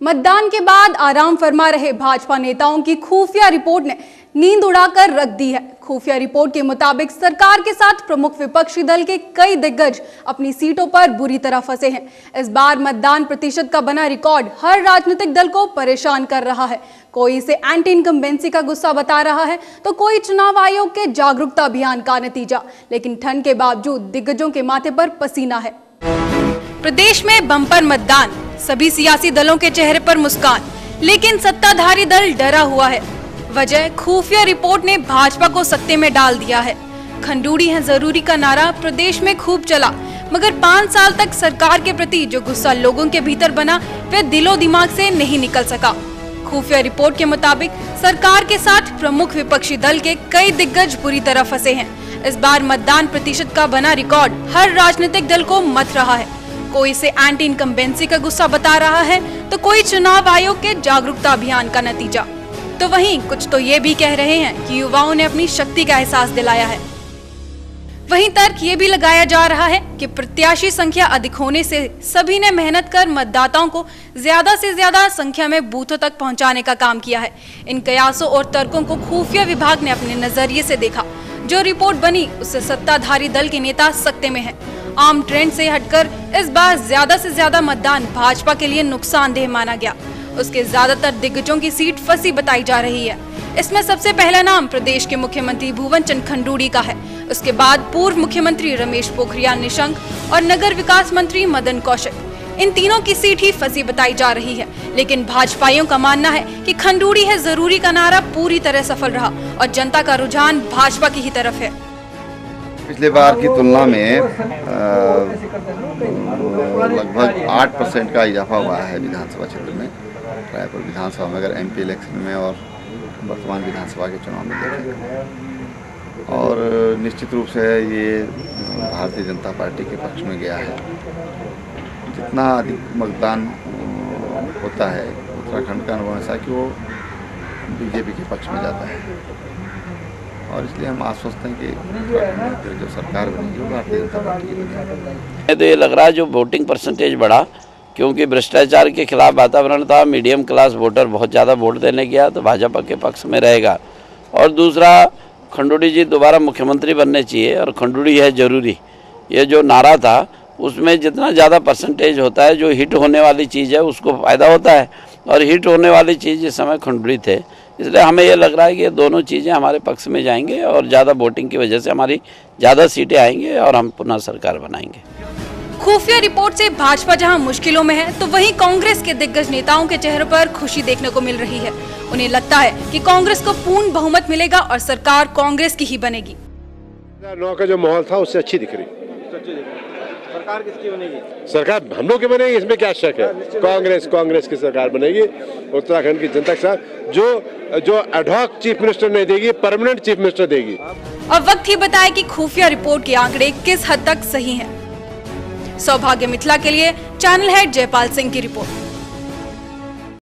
मतदान के बाद आराम फरमा रहे भाजपा नेताओं की खुफिया रिपोर्ट ने नींद उड़ाकर रख दी है। खुफिया रिपोर्ट के मुताबिक सरकार के साथ प्रमुख विपक्षी दल के कई दिग्गज अपनी सीटों पर बुरी तरह फंसे हैं। इस बार मतदान प्रतिशत का बना रिकॉर्ड हर राजनीतिक दल को परेशान कर रहा है। कोई इसे एंटी इनकम्बेंसी का गुस्सा बता रहा है तो कोई चुनाव आयोग के जागरूकता अभियान का नतीजा। लेकिन ठंड के बावजूद दिग्गजों के माथे पर पसीना है। प्रदेश में बम्पर मतदान, सभी सियासी दलों के चेहरे पर मुस्कान, लेकिन सत्ताधारी दल डरा हुआ है। वजह खुफिया रिपोर्ट ने भाजपा को सत्ते में डाल दिया है। खंडूड़ी है जरूरी का नारा प्रदेश में खूब चला, मगर 5 साल तक सरकार के प्रति जो गुस्सा लोगों के भीतर बना वह दिलो दिमाग से नहीं निकल सका। खुफिया रिपोर्ट के मुताबिक सरकार के साथ प्रमुख विपक्षी दल के कई दिग्गज बुरी तरह फंसे हैं। इस बार मतदान प्रतिशत का बना रिकॉर्ड हर राजनीतिक दल को मथ रहा है। कोई इसे एंटी इनकम्बेंसी का गुस्सा बता रहा है तो कोई चुनाव आयोग के जागरूकता अभियान का नतीजा। तो वहीं कुछ तो ये भी कह रहे हैं कि युवाओं ने अपनी शक्ति का एहसास दिलाया है। वहीं तर्क ये भी लगाया जा रहा है कि प्रत्याशी संख्या अधिक होने से सभी ने मेहनत कर मतदाताओं को ज्यादा से ज्यादा संख्या में बूथों तक पहुंचाने का काम किया है। इन कयासों और तर्कों को खुफिया विभाग ने अपने नजरिए से देखा। जो रिपोर्ट बनी उससे सत्ताधारी दल के नेता सत्ते में हैं। आम ट्रेंड से हटकर इस बार ज्यादा से ज्यादा मतदान भाजपा के लिए नुकसानदेह माना गया। उसके ज्यादातर दिग्गजों की सीट फंसी बताई जा रही है। इसमें सबसे पहला नाम प्रदेश के मुख्यमंत्री भुवन चंद्र खंडूड़ी का है। उसके बाद पूर्व मुख्यमंत्री रमेश पोखरियाल निशंक और नगर विकास मंत्री मदन कौशिक। इन तीनों की सीट ही फंसी बताई जा रही है। लेकिन भाजपाइयों का मानना है कि खंडूड़ी है जरूरी का नारा पूरी तरह सफल रहा और जनता का रुझान भाजपा की ही तरफ है। पिछले बार की तुलना में लगभग 8% का इजाफा हुआ है विधानसभा क्षेत्र में। रायपुर विधानसभा में अगर एमपी इलेक्शन में और वर्तमान विधानसभा के चुनाव में देखें, और निश्चित रूप से ये भारतीय जनता पार्टी के पक्ष में गया है। जितना अधिक मतदान होता है उत्तराखंड का अनुभव ऐसा कि वो बीजेपी के पक्ष में जाता है, और इसलिए हम आश्वस्त हैं कि जो सरकार बनेगी वो भारतीय जनता पार्टी की बनेगी। तो ये लग रहा है जो वोटिंग परसेंटेज बढ़ा, क्योंकि भ्रष्टाचार के खिलाफ वातावरण था, मीडियम क्लास वोटर बहुत ज़्यादा वोट देने गया तो भाजपा के पक्ष में रहेगा। और दूसरा, खंडूड़ी जी दोबारा मुख्यमंत्री बनने चाहिए और खंडूड़ी है ज़रूरी, ये जो नारा था उसमें जितना ज़्यादा परसेंटेज होता है, जो हिट होने वाली चीज़ है उसको फ़ायदा होता है, और हिट होने वाली चीज़ इस समय खंडूड़ी थे। इसलिए हमें ये लग रहा है कि ये दोनों चीज़ें हमारे पक्ष में जाएंगे और ज़्यादा वोटिंग की वजह से हमारी ज़्यादा सीटें आएंगे और हम पुनः सरकार बनाएंगे। खुफिया रिपोर्ट से भाजपा जहां मुश्किलों में है तो वहीं कांग्रेस के दिग्गज नेताओं के चेहरों पर खुशी देखने को मिल रही है। उन्हें लगता है कि कांग्रेस को पूर्ण बहुमत मिलेगा और सरकार कांग्रेस की ही बनेगी। 2009 का जो माहौल था उससे अच्छी दिख रही। सरकार किसकी बनेगी? सरकार हम लोग की बनेगी, इसमें क्या शक है। कांग्रेस की सरकार बनेगी उत्तराखंड की जनता के साथ। जो एडहॉक चीफ मिनिस्टर नहीं देगी, परमानेंट चीफ मिनिस्टर देगी। अब वक्त ही बताए कि खुफिया रिपोर्ट के आंकड़े किस हद तक सही हैं। सौभाग्य मिथिला के लिए चैनल हेड जयपाल सिंह की रिपोर्ट।